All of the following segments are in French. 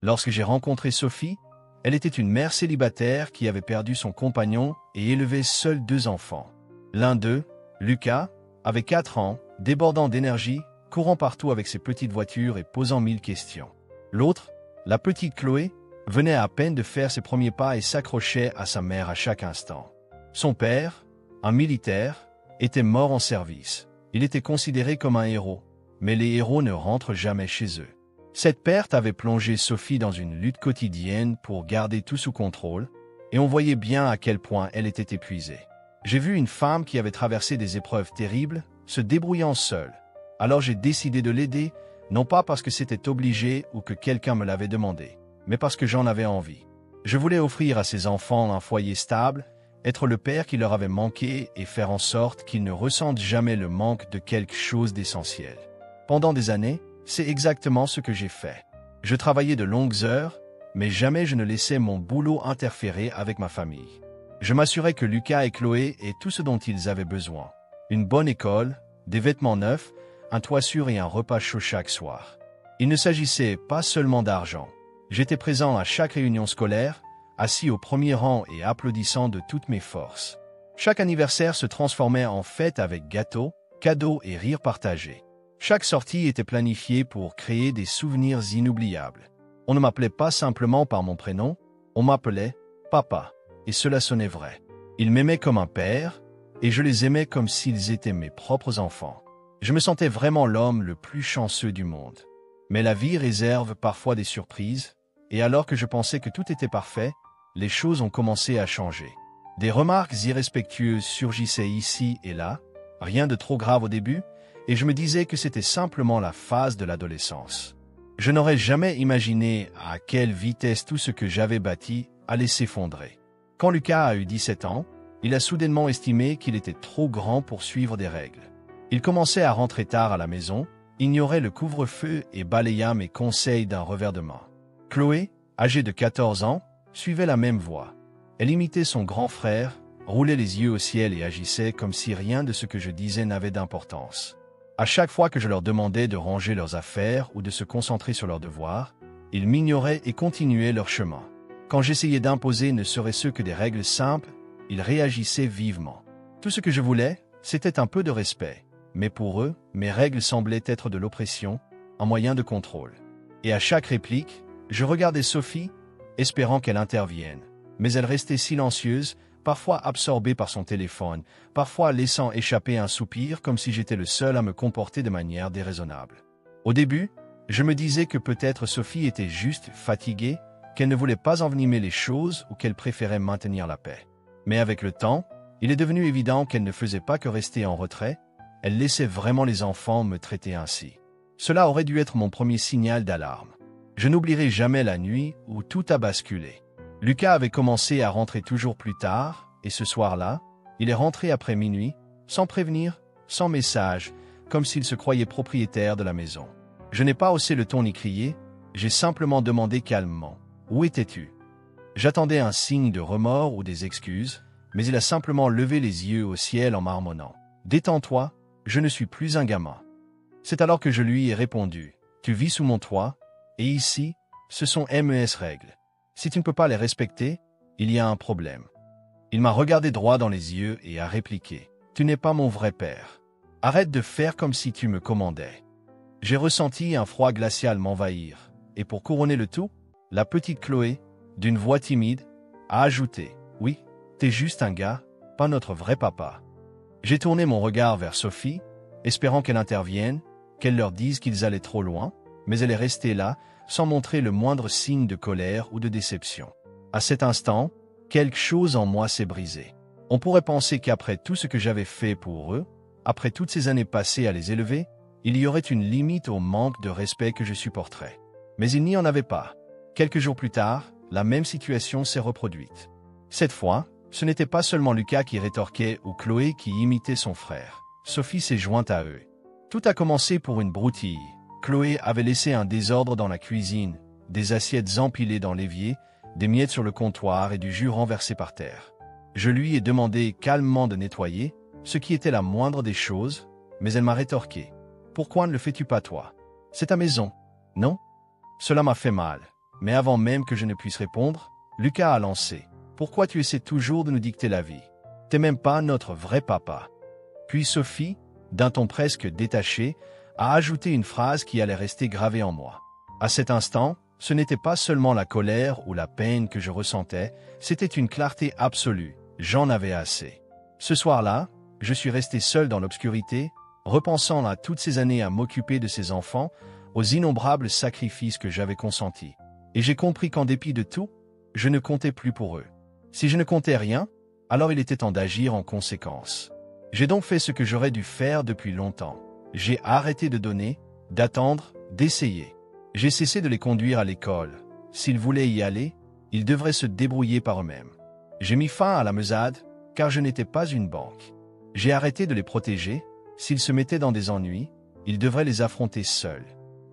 Lorsque j'ai rencontré Sophie, elle était une mère célibataire qui avait perdu son compagnon et élevait seule 2 enfants. L'un d'eux, Lucas, avait 4 ans, débordant d'énergie, courant partout avec ses petites voitures et posant 1000 questions. L'autre, la petite Chloé, venait à peine de faire ses premiers pas et s'accrochait à sa mère à chaque instant. Son père, un militaire, était mort en service. Il était considéré comme un héros, mais les héros ne rentrent jamais chez eux. Cette perte avait plongé Sophie dans une lutte quotidienne pour garder tout sous contrôle, et on voyait bien à quel point elle était épuisée. J'ai vu une femme qui avait traversé des épreuves terribles, se débrouillant seule. Alors j'ai décidé de l'aider, non pas parce que c'était obligé ou que quelqu'un me l'avait demandé, mais parce que j'en avais envie. Je voulais offrir à ses enfants un foyer stable, être le père qui leur avait manqué et faire en sorte qu'ils ne ressentent jamais le manque de quelque chose d'essentiel. Pendant des années, c'est exactement ce que j'ai fait. Je travaillais de longues heures, mais jamais je ne laissais mon boulot interférer avec ma famille. Je m'assurais que Lucas et Chloé aient tout ce dont ils avaient besoin. Une bonne école, des vêtements neufs, un toit sûr et un repas chaud chaque soir. Il ne s'agissait pas seulement d'argent. J'étais présent à chaque réunion scolaire, assis au premier rang et applaudissant de toutes mes forces. Chaque anniversaire se transformait en fête avec gâteaux, cadeaux et rires partagés. Chaque sortie était planifiée pour créer des souvenirs inoubliables. On ne m'appelait pas simplement par mon prénom, on m'appelait « Papa », et cela sonnait vrai. Ils m'aimaient comme un père, et je les aimais comme s'ils étaient mes propres enfants. Je me sentais vraiment l'homme le plus chanceux du monde. Mais la vie réserve parfois des surprises, et alors que je pensais que tout était parfait, les choses ont commencé à changer. Des remarques irrespectueuses surgissaient ici et là, rien de trop grave au début, et je me disais que c'était simplement la phase de l'adolescence. Je n'aurais jamais imaginé à quelle vitesse tout ce que j'avais bâti allait s'effondrer. Quand Lucas a eu 17 ans, il a soudainement estimé qu'il était trop grand pour suivre des règles. Il commençait à rentrer tard à la maison, ignorait le couvre-feu et balaya mes conseils d'un revers de main. Chloé, âgée de 14 ans, suivait la même voie. Elle imitait son grand frère, roulait les yeux au ciel et agissait comme si rien de ce que je disais n'avait d'importance. À chaque fois que je leur demandais de ranger leurs affaires ou de se concentrer sur leurs devoirs, ils m'ignoraient et continuaient leur chemin. Quand j'essayais d'imposer ne serait-ce que des règles simples, ils réagissaient vivement. Tout ce que je voulais, c'était un peu de respect. Mais pour eux, mes règles semblaient être de l'oppression, un moyen de contrôle. Et à chaque réplique, je regardais Sophie, espérant qu'elle intervienne. Mais elle restait silencieuse, parfois absorbée par son téléphone, parfois laissant échapper un soupir comme si j'étais le seul à me comporter de manière déraisonnable. Au début, je me disais que peut-être Sophie était juste fatiguée, qu'elle ne voulait pas envenimer les choses ou qu'elle préférait maintenir la paix. Mais avec le temps, il est devenu évident qu'elle ne faisait pas que rester en retrait, elle laissait vraiment les enfants me traiter ainsi. Cela aurait dû être mon premier signal d'alarme. Je n'oublierai jamais la nuit où tout a basculé. Lucas avait commencé à rentrer toujours plus tard, et ce soir-là, il est rentré après minuit, sans prévenir, sans message, comme s'il se croyait propriétaire de la maison. Je n'ai pas haussé le ton ni crié, j'ai simplement demandé calmement « Où étais-tu » J'attendais un signe de remords ou des excuses, mais il a simplement levé les yeux au ciel en marmonnant « Détends-toi, je ne suis plus un gamin. » C'est alors que je lui ai répondu « Tu vis sous mon toit, et ici, ce sont mes règles. Si tu ne peux pas les respecter, il y a un problème. » Il m'a regardé droit dans les yeux et a répliqué « Tu n'es pas mon vrai père. Arrête de faire comme si tu me commandais. » J'ai ressenti un froid glacial m'envahir, et pour couronner le tout, la petite Chloé, d'une voix timide, a ajouté « Oui, t'es juste un gars, pas notre vrai papa. » J'ai tourné mon regard vers Sophie, espérant qu'elle intervienne, qu'elle leur dise qu'ils allaient trop loin, mais elle est restée là, sans montrer le moindre signe de colère ou de déception. À cet instant, quelque chose en moi s'est brisé. On pourrait penser qu'après tout ce que j'avais fait pour eux, après toutes ces années passées à les élever, il y aurait une limite au manque de respect que je supporterais. Mais il n'y en avait pas. Quelques jours plus tard, la même situation s'est reproduite. Cette fois, ce n'était pas seulement Lucas qui rétorquait ou Chloé qui imitait son frère. Sophie s'est jointe à eux. Tout a commencé pour une broutille. Chloé avait laissé un désordre dans la cuisine, des assiettes empilées dans l'évier, des miettes sur le comptoir et du jus renversé par terre. Je lui ai demandé calmement de nettoyer, ce qui était la moindre des choses, mais elle m'a rétorqué. « Pourquoi ne le fais-tu pas toi? C'est ta maison, non ?» Cela m'a fait mal. mais avant même que je ne puisse répondre, Lucas a lancé. « Pourquoi tu essaies toujours de nous dicter la vie? T'es même pas notre vrai papa. » Puis Sophie, d'un ton presque détaché, a ajouté une phrase qui allait rester gravée en moi. À cet instant, ce n'était pas seulement la colère ou la peine que je ressentais, c'était une clarté absolue. J'en avais assez. Ce soir-là, je suis resté seul dans l'obscurité, repensant à toutes ces années à m'occuper de ces enfants, aux innombrables sacrifices que j'avais consentis. Et j'ai compris qu'en dépit de tout, je ne comptais plus pour eux. Si je ne comptais rien, alors il était temps d'agir en conséquence. J'ai donc fait ce que j'aurais dû faire depuis longtemps. J'ai arrêté de donner, d'attendre, d'essayer. J'ai cessé de les conduire à l'école. S'ils voulaient y aller, ils devraient se débrouiller par eux-mêmes. J'ai mis fin à la mesade, car je n'étais pas une banque. J'ai arrêté de les protéger. S'ils se mettaient dans des ennuis, ils devraient les affronter seuls.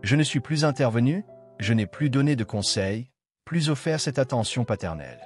Je ne suis plus intervenu, je n'ai plus donné de conseils, plus offert cette attention paternelle.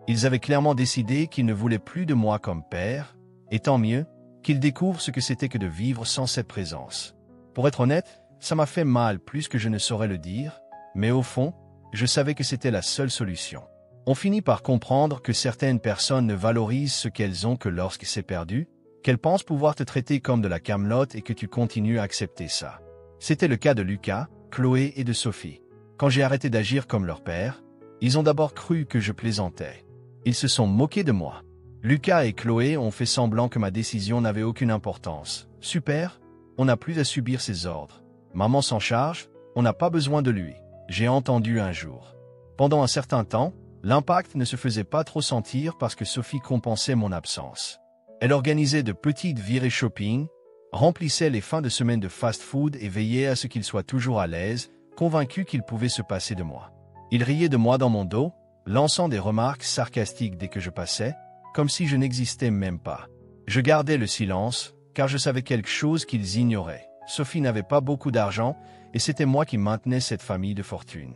Ils avaient clairement décidé qu'ils ne voulaient plus de moi comme père, et tant mieux qu'ils découvrent ce que c'était que de vivre sans cette présence. Pour être honnête, ça m'a fait mal plus que je ne saurais le dire, mais au fond, je savais que c'était la seule solution. On finit par comprendre que certaines personnes ne valorisent ce qu'elles ont que lorsque c'est perdu, qu'elles pensent pouvoir te traiter comme de la camelote et que tu continues à accepter ça. C'était le cas de Lucas, Chloé et de Sophie. Quand j'ai arrêté d'agir comme leur père, ils ont d'abord cru que je plaisantais. Ils se sont moqués de moi. Lucas et Chloé ont fait semblant que ma décision n'avait aucune importance. Super, on n'a plus à subir ses ordres. Maman s'en charge, on n'a pas besoin de lui. J'ai entendu un jour. Pendant un certain temps, l'impact ne se faisait pas trop sentir parce que Sophie compensait mon absence. Elle organisait de petites virées shopping, remplissait les fins de semaine de fast-food et veillait à ce qu'il soit toujours à l'aise, convaincu qu'il pouvait se passer de moi. Il riait de moi dans mon dos, lançant des remarques sarcastiques dès que je passais, comme si je n'existais même pas. Je gardais le silence, car je savais quelque chose qu'ils ignoraient. Sophie n'avait pas beaucoup d'argent, et c'était moi qui maintenais cette famille de fortune.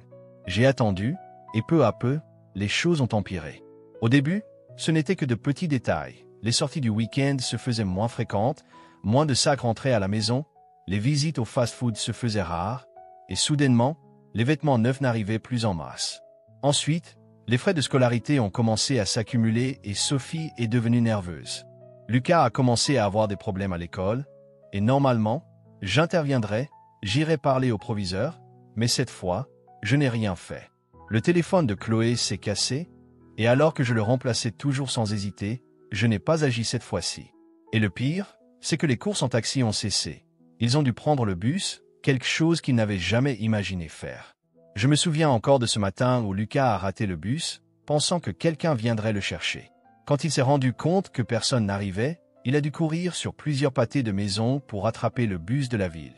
J'ai attendu, et peu à peu, les choses ont empiré. Au début, ce n'était que de petits détails. Les sorties du week-end se faisaient moins fréquentes, moins de sacs rentraient à la maison, les visites au fast-food se faisaient rares, et soudainement, les vêtements neufs n'arrivaient plus en masse. Ensuite, les frais de scolarité ont commencé à s'accumuler et Sophie est devenue nerveuse. Lucas a commencé à avoir des problèmes à l'école, et normalement, j'interviendrais, j'irais parler au proviseur, mais cette fois, je n'ai rien fait. Le téléphone de Chloé s'est cassé, et alors que je le remplaçais toujours sans hésiter, je n'ai pas agi cette fois-ci. Et le pire, c'est que les courses en taxi ont cessé. Ils ont dû prendre le bus, quelque chose qu'ils n'avaient jamais imaginé faire. Je me souviens encore de ce matin où Lucas a raté le bus, pensant que quelqu'un viendrait le chercher. Quand il s'est rendu compte que personne n'arrivait, il a dû courir sur plusieurs pâtés de maison pour rattraper le bus de la ville.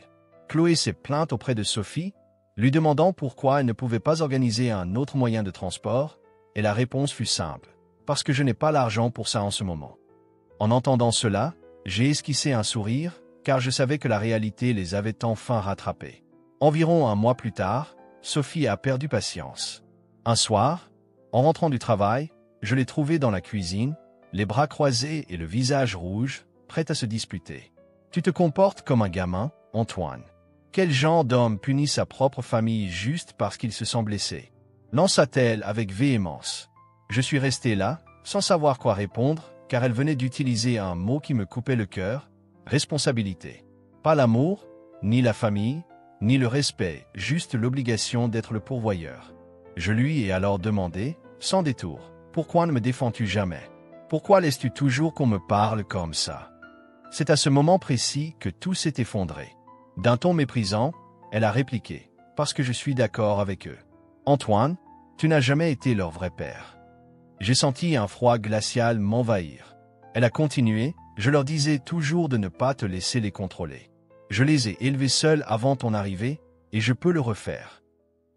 Chloé s'est plainte auprès de Sophie, lui demandant pourquoi elle ne pouvait pas organiser un autre moyen de transport, et la réponse fut simple. Parce que je n'ai pas l'argent pour ça en ce moment. En entendant cela, j'ai esquissé un sourire, car je savais que la réalité les avait enfin rattrapés. Environ un mois plus tard, Sophie a perdu patience. Un soir, en rentrant du travail, je l'ai trouvée dans la cuisine, les bras croisés et le visage rouge, prête à se disputer. « Tu te comportes comme un gamin, Antoine. Quel genre d'homme punit sa propre famille juste parce qu'il se sent blessé ?» lança-t-elle avec véhémence. Je suis resté là, sans savoir quoi répondre, car elle venait d'utiliser un mot qui me coupait le cœur, responsabilité. Pas l'amour, ni la famille, ni le respect, juste l'obligation d'être le pourvoyeur. Je lui ai alors demandé, sans détour, « Pourquoi ne me défends-tu jamais? Pourquoi laisses-tu toujours qu'on me parle comme ça ?» C'est à ce moment précis que tout s'est effondré. D'un ton méprisant, elle a répliqué, « Parce que je suis d'accord avec eux. Antoine, tu n'as jamais été leur vrai père. » J'ai senti un froid glacial m'envahir. Elle a continué, « Je leur disais toujours de ne pas te laisser les contrôler. Je les ai élevés seuls avant ton arrivée, et je peux le refaire.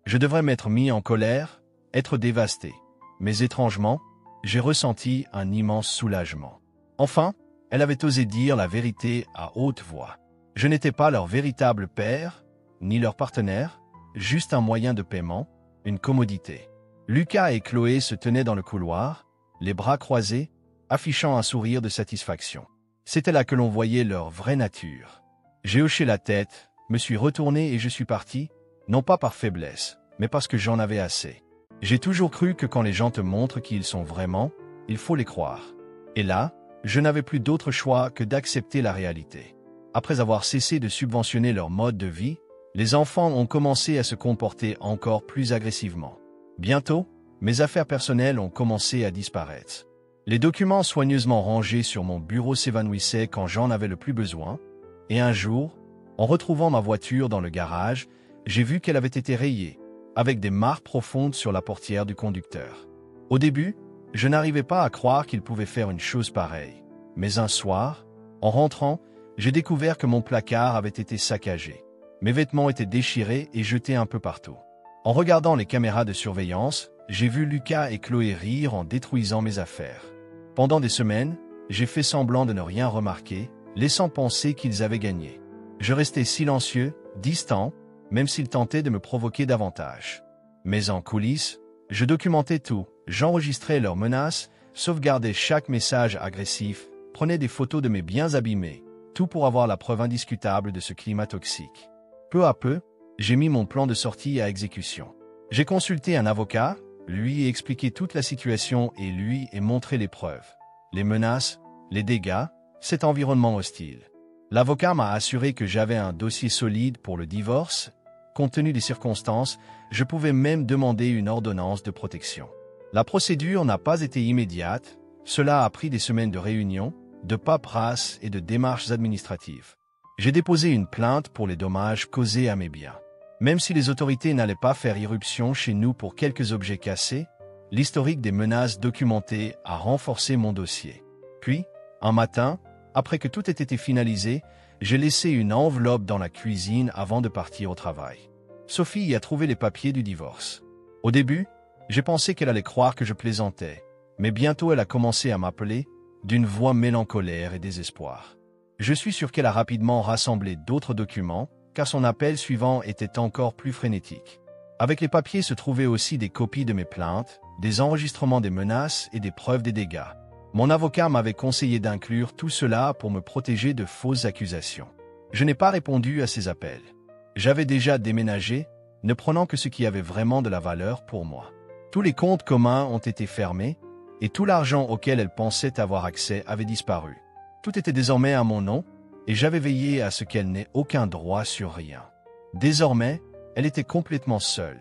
Je devrais m'être mis en colère, être dévasté. Mais étrangement, j'ai ressenti un immense soulagement. Enfin, elle avait osé dire la vérité à haute voix. Je n'étais pas leur véritable père, ni leur partenaire, juste un moyen de paiement, une commodité. Lucas et Chloé se tenaient dans le couloir, les bras croisés, affichant un sourire de satisfaction. C'était là que l'on voyait leur vraie nature. J'ai hoché la tête, me suis retourné et je suis parti, non pas par faiblesse, mais parce que j'en avais assez. J'ai toujours cru que quand les gens te montrent qui ils sont vraiment, il faut les croire. Et là, je n'avais plus d'autre choix que d'accepter la réalité. Après avoir cessé de subventionner leur mode de vie, les enfants ont commencé à se comporter encore plus agressivement. Bientôt, mes affaires personnelles ont commencé à disparaître. Les documents soigneusement rangés sur mon bureau s'évanouissaient quand j'en avais le plus besoin, et un jour, en retrouvant ma voiture dans le garage, j'ai vu qu'elle avait été rayée, avec des marques profondes sur la portière du conducteur. Au début, je n'arrivais pas à croire qu'il pouvait faire une chose pareille. Mais un soir, en rentrant, j'ai découvert que mon placard avait été saccagé. Mes vêtements étaient déchirés et jetés un peu partout. En regardant les caméras de surveillance, j'ai vu Lucas et Chloé rire en détruisant mes affaires. Pendant des semaines, j'ai fait semblant de ne rien remarquer, laissant penser qu'ils avaient gagné. Je restais silencieux, distant, même s'ils tentaient de me provoquer davantage. Mais en coulisses, je documentais tout, j'enregistrais leurs menaces, sauvegardais chaque message agressif, prenais des photos de mes biens abîmés, tout pour avoir la preuve indiscutable de ce climat toxique. Peu à peu, j'ai mis mon plan de sortie à exécution. J'ai consulté un avocat, lui ai expliqué toute la situation et lui ai montré les preuves, les menaces, les dégâts, cet environnement hostile. L'avocat m'a assuré que j'avais un dossier solide pour le divorce. Compte tenu des circonstances, je pouvais même demander une ordonnance de protection. La procédure n'a pas été immédiate, cela a pris des semaines de réunions, de paperasse et de démarches administratives. J'ai déposé une plainte pour les dommages causés à mes biens. Même si les autorités n'allaient pas faire irruption chez nous pour quelques objets cassés, l'historique des menaces documentées a renforcé mon dossier. Puis, un matin, après que tout ait été finalisé, j'ai laissé une enveloppe dans la cuisine avant de partir au travail. Sophie y a trouvé les papiers du divorce. Au début, j'ai pensé qu'elle allait croire que je plaisantais, mais bientôt elle a commencé à m'appeler, d'une voix mélancolique et désespoir. Je suis sûr qu'elle a rapidement rassemblé d'autres documents, car son appel suivant était encore plus frénétique. Avec les papiers se trouvaient aussi des copies de mes plaintes, des enregistrements des menaces et des preuves des dégâts. Mon avocat m'avait conseillé d'inclure tout cela pour me protéger de fausses accusations. Je n'ai pas répondu à ces appels. J'avais déjà déménagé, ne prenant que ce qui avait vraiment de la valeur pour moi. Tous les comptes communs ont été fermés, et tout l'argent auquel elle pensait avoir accès avait disparu. Tout était désormais à mon nom, et j'avais veillé à ce qu'elle n'ait aucun droit sur rien. Désormais, elle était complètement seule.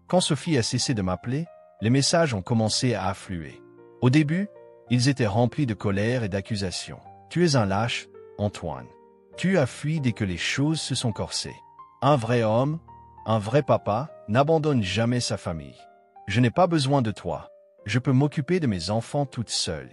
Quand Sophie a cessé de m'appeler, les messages ont commencé à affluer. Au début, ils étaient remplis de colère et d'accusations. « Tu es un lâche, Antoine. Tu as fui dès que les choses se sont corsées. Un vrai homme, un vrai papa, n'abandonne jamais sa famille. Je n'ai pas besoin de toi. Je peux m'occuper de mes enfants toute seule. »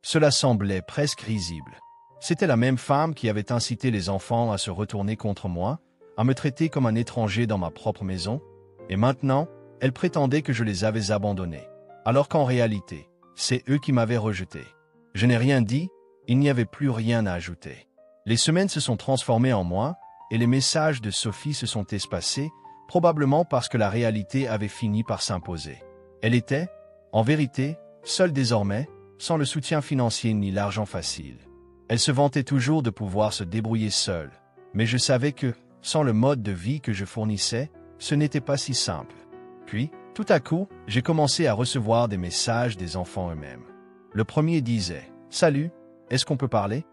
Cela semblait presque risible. C'était la même femme qui avait incité les enfants à se retourner contre moi, à me traiter comme un étranger dans ma propre maison, et maintenant, elle prétendait que je les avais abandonnés, alors qu'en réalité, c'est eux qui m'avaient rejeté. Je n'ai rien dit, il n'y avait plus rien à ajouter. Les semaines se sont transformées en mois, et les messages de Sophie se sont espacés, probablement parce que la réalité avait fini par s'imposer. Elle était, en vérité, seule désormais, sans le soutien financier ni l'argent facile. Elle se vantait toujours de pouvoir se débrouiller seule, mais je savais que, sans le mode de vie que je fournissais, ce n'était pas si simple. Puis, tout à coup, j'ai commencé à recevoir des messages des enfants eux-mêmes. Le premier disait « Salut, est-ce qu'on peut parler ?»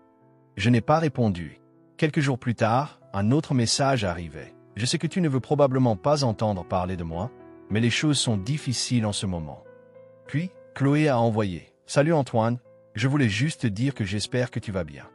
Je n'ai pas répondu. Quelques jours plus tard, un autre message arrivait. « Je sais que tu ne veux probablement pas entendre parler de moi, mais les choses sont difficiles en ce moment. » Puis, Chloé a envoyé « Salut Antoine, je voulais juste te dire que j'espère que tu vas bien. »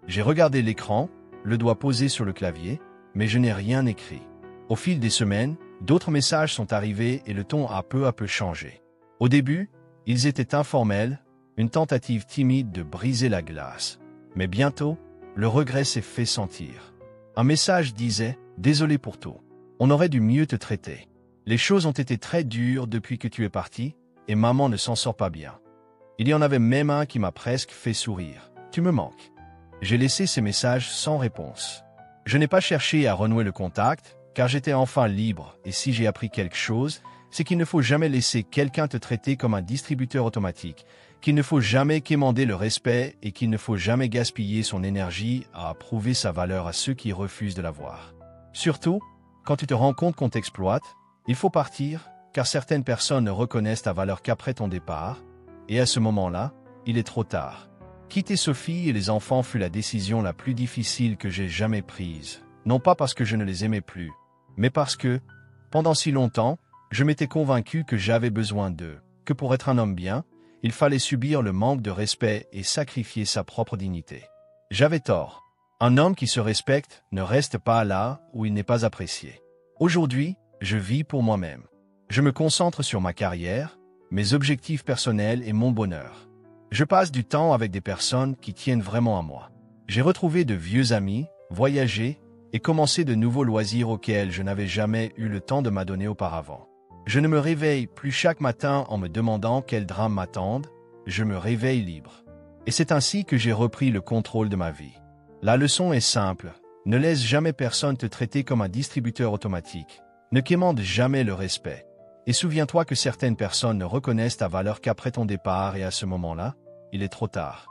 J'ai regardé l'écran, le doigt posé sur le clavier, mais je n'ai rien écrit. Au fil des semaines, d'autres messages sont arrivés et le ton a peu à peu changé. Au début, ils étaient informels, une tentative timide de briser la glace. Mais bientôt, le regret s'est fait sentir. Un message disait « Désolé pour tout. On aurait dû mieux te traiter. Les choses ont été très dures depuis que tu es parti, et maman ne s'en sort pas bien. » Il y en avait même un qui m'a presque fait sourire. « Tu me manques. » J'ai laissé ces messages sans réponse. Je n'ai pas cherché à renouer le contact, car j'étais enfin libre, et si j'ai appris quelque chose, c'est qu'il ne faut jamais laisser quelqu'un te traiter comme un distributeur automatique, qu'il ne faut jamais quémander le respect et qu'il ne faut jamais gaspiller son énergie à prouver sa valeur à ceux qui refusent de la voir. Surtout, quand tu te rends compte qu'on t'exploite, Il faut partir, car certaines personnes ne reconnaissent ta valeur qu'après ton départ, et à ce moment-là, il est trop tard. Quitter Sophie et les enfants fut la décision la plus difficile que j'ai jamais prise, non pas parce que je ne les aimais plus, mais parce que, pendant si longtemps, je m'étais convaincu que j'avais besoin d'eux, que pour être un homme bien, il fallait subir le manque de respect et sacrifier sa propre dignité. J'avais tort. Un homme qui se respecte ne reste pas là où il n'est pas apprécié. Aujourd'hui, je vis pour moi-même. Je me concentre sur ma carrière, mes objectifs personnels et mon bonheur. Je passe du temps avec des personnes qui tiennent vraiment à moi. J'ai retrouvé de vieux amis, voyagé et commencé de nouveaux loisirs auxquels je n'avais jamais eu le temps de m'adonner auparavant. Je ne me réveille plus chaque matin en me demandant quel drame m'attendent, je me réveille libre. Et c'est ainsi que j'ai repris le contrôle de ma vie. La leçon est simple, ne laisse jamais personne te traiter comme un distributeur automatique, ne quémande jamais le respect. Et souviens-toi que certaines personnes ne reconnaissent ta valeur qu'après ton départ et à ce moment-là, il est trop tard.